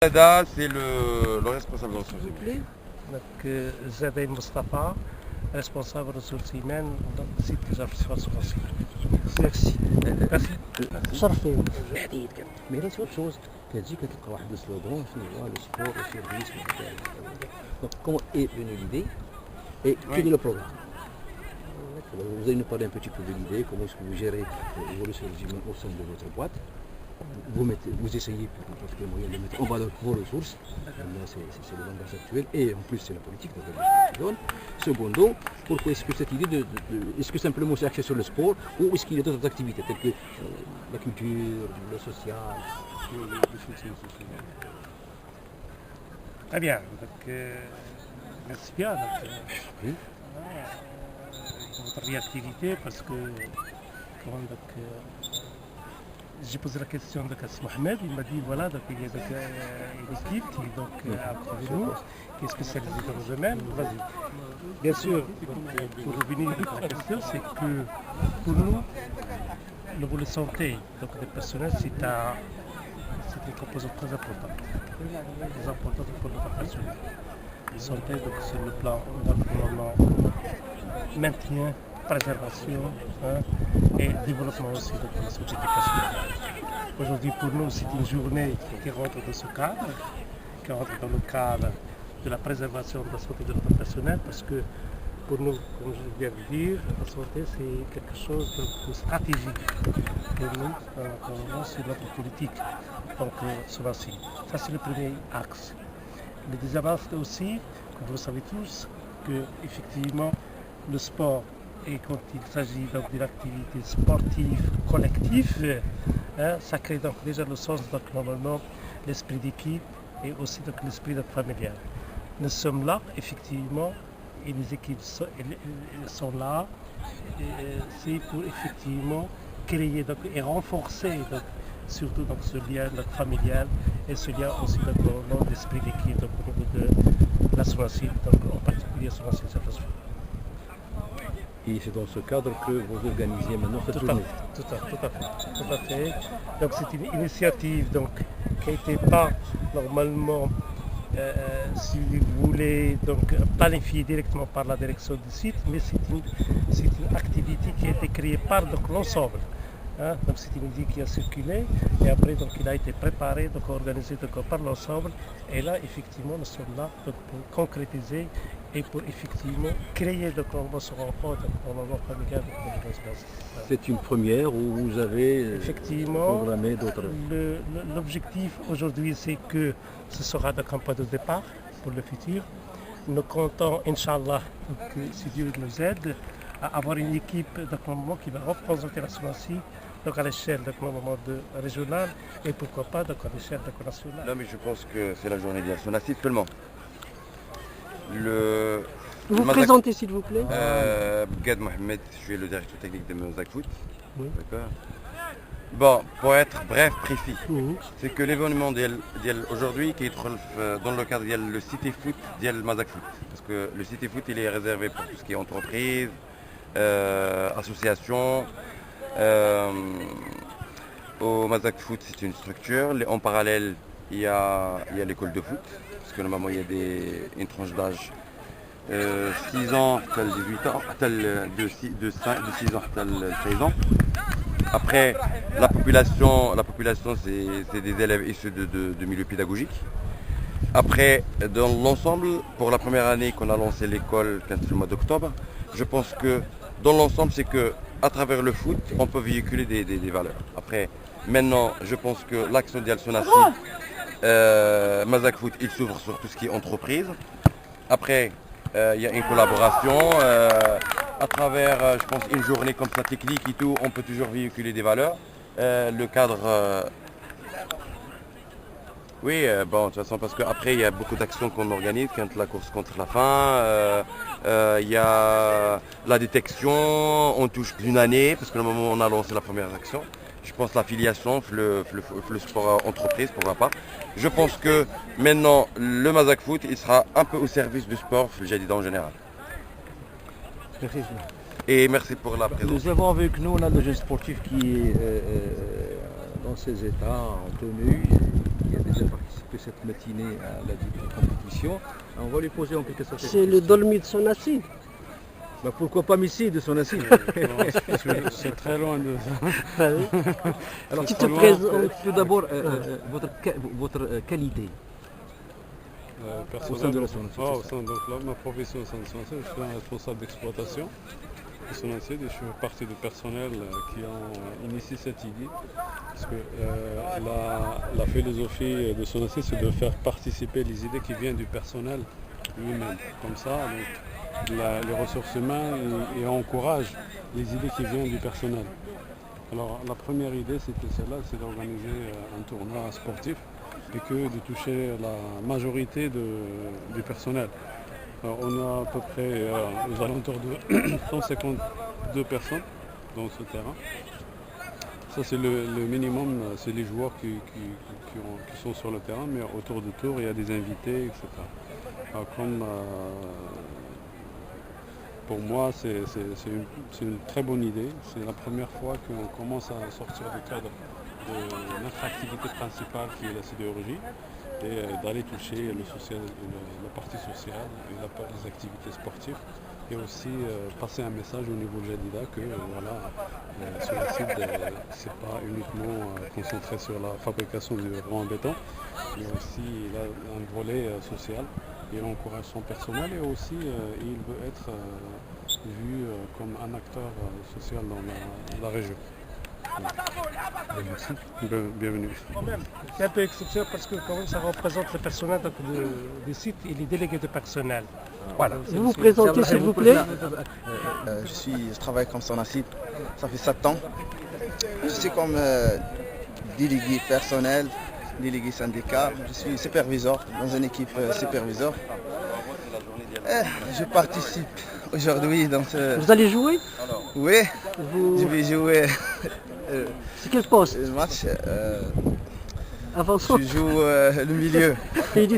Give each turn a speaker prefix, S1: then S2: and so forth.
S1: Sada, c'est le responsable de ressources
S2: S'il vous
S1: humaines.
S2: plaît. Donc, Zabaï Mustafa, responsable ressources humaines dans le site des affaires sociales.
S3: Merci.
S2: Merci.
S3: شرفي حديد كان مي راه autre chose كتجي كتلقى واحد السلوغون شنو هو لو سبور او سيرفيس donc comment est venue l'idée et quel est le programme. Vous allez nous parler un petit peu de l'idée, comment est-ce que vous gérez vos ressources humaines au sein de votre boîte. Vous essayez par les moyens de mettre en valeur vos ressources. Là, c'est le langage actuel et en plus c'est la politique de la zone. Secondo, pourquoi est-ce que cette idée est-ce que simplement c'est axé sur le sport ou est-ce qu'il y a d'autres activités telles que la culture, le social, le soutien social.
S2: Très bien. Donc, merci bien. Donc,
S3: Oui.
S2: votre réactivité parce que j'ai posé la question de Kassim Mohamed, il m'a dit voilà, donc, il y a une équipe qui est donc, avec nous, qui est spécialisée dans le domaine. Vas-y. Bien sûr, donc, pour revenir à la question, c'est que pour nous, le volet santé donc, des personnels, c'est une composante très importante. Très importante pour notre personnel. La santé, donc, sur le plan d'environnement, maintien, préservation et développement aussi de la société casse. Aujourd'hui, pour nous, c'est une journée qui rentre dans ce cadre, qui rentre dans le cadre de la préservation de la santé de notre personnel, parce que pour nous, comme je viens de dire, la santé, c'est quelque chose de stratégique pour nous, sur notre politique. Donc, cela-ci. Ça, c'est le premier axe. Le deuxième axe aussi, comme vous le savez tous, que effectivement, le sport, et quand il s'agit donc d'une activité sportive collective, ça crée donc déjà le sens, donc normalement, l'esprit d'équipe et aussi donc l'esprit familial. Nous sommes là, effectivement, et les équipes sont là, c'est pour effectivement créer donc, et renforcer donc, surtout donc, ce lien donc, familial et ce lien aussi donc, normalement l'esprit d'équipe donc, au niveau de la SONACID, donc en particulier SONACID.
S3: Et c'est dans ce cadre que vous organisez maintenant cette journée.
S2: Tout à fait. Donc c'est une initiative donc, qui n'a été pas normalement, si vous voulez, donc, planifiée directement par la direction du site, mais c'est une activité qui a été créée par l'ensemble. Donc c'est une idée qui a circulé et après donc, il a été préparé, donc, organisé donc, par l'ensemble et là effectivement nous sommes là donc, pour concrétiser et pour effectivement créer donc, ce renfort normalement familial.
S3: C'est une première où vous avez
S2: effectivement
S3: programmé d'autres.
S2: L'objectif aujourd'hui c'est que ce sera donc, un point de départ pour le futur. Nous comptons, Inch'Allah, si Dieu nous aide, à avoir une équipe donc, qui va représenter la SONACID donc à l'échelle régionale et pourquoi pas donc, à l'échelle nationale.
S1: Non mais je pense que c'est la journée de la SONACID seulement.
S4: Vous vous présentez s'il vous plaît.
S1: Gad Mohamed, je suis le directeur technique de Mazak Foot.
S2: Oui.
S1: D'accord. Bon, pour être bref, précis, c'est que l'événement aujourd'hui qui est dans le cadre le Cité Foot de Mazak Foot. Parce que le Cité Foot il est réservé pour tout ce qui est entreprise, association. Au Mazak Foot c'est une structure. En parallèle il y a l'école de foot. Parce que normalement il y a une tranche d'âge 6 ans, tel 18 ans, tel de 6 ans, tel 16 ans. Après, la population c'est des élèves issus de milieux pédagogiques. Après, dans l'ensemble, pour la première année qu'on a lancé l'école, le mois d'octobre, je pense que dans l'ensemble, c'est que à travers le foot, on peut véhiculer des valeurs. Après, maintenant, je pense que l'action d'Al-Sonassi, Mazak Foot, il s'ouvre sur tout ce qui est entreprise. Après, il y a une collaboration. À travers, je pense, une journée comme ça technique et tout, on peut toujours véhiculer des valeurs. Le cadre... oui, bon, de toute façon, parce qu'après, il y a beaucoup d'actions qu'on organise, quand la course contre la faim, il y a la détection, on touche une année, parce que le moment où on a lancé la première action, je pense l'affiliation, le sport entreprise, pourquoi pas. Je pense que maintenant, le Mazak Foot, il sera un peu au service du sport, j'ai dit en général.
S3: Merci.
S1: Et merci pour la présence.
S3: Nous avons avec nous, on a le jeune sportif qui est dans ses états en tenue. qui a déjà participé cette matinée à la dite compétition. On va lui poser en quelque sorte.
S4: C'est le dolmi de son assis.
S3: Bah, pourquoi pas Messi de son assis?
S5: C'est très loin de ça.
S3: Alors,
S4: Tu te présentes.
S3: tout d'abord, votre qualité.
S5: Personnellement,
S3: Au sein de la Sonacide, c'est
S5: au
S3: ça.
S5: sein, donc là, ma profession au sein de Sonacide, je suis un responsable d'exploitation de Sonacide et je fais partie du personnel qui ont initié cette idée. Parce que la philosophie de Sonacide, c'est de faire participer les idées qui viennent du personnel lui-même. Comme ça, donc, les ressources humaines et encouragent les idées qui viennent du personnel. Alors la première idée, c'était celle-là, c'est d'organiser un tournoi sportif et que de toucher la majorité du personnel. Alors, on a à peu près aux alentours de 152 personnes dans ce terrain. Ça c'est le minimum, c'est les joueurs qui sont sur le terrain, mais autour du tour il y a des invités, etc. Alors, comme pour moi c'est une très bonne idée, c'est la première fois qu'on commence à sortir du cadre de notre activité principale qui est la sidérurgie et d'aller toucher le social, la partie sociale et les activités sportives et aussi passer un message au niveau de Jadida que voilà, sur le site c'est pas uniquement concentré sur la fabrication du rang en béton, mais aussi il a un volet social. Il encourage son personnel et aussi il veut être vu comme un acteur social dans la région. Merci. Bienvenue.
S2: C'est un peu exceptionnel parce que quand même, ça représente le personnel donc, du site et les délégués de personnel. Voilà.
S4: Vous vous présentez, s'il vous plaît.
S6: Je travaille comme Sonacide, ça fait 7 ans. Je suis comme délégué personnel, délégué syndicat. Je suis superviseur dans une équipe superviseur. Je participe aujourd'hui dans ce...
S4: Vous allez jouer?
S6: Oui,
S4: Vous...
S6: je vais jouer
S4: C'est quel poste?
S6: le match.
S4: Avant-centre.
S6: Je joue le milieu.
S4: Et du-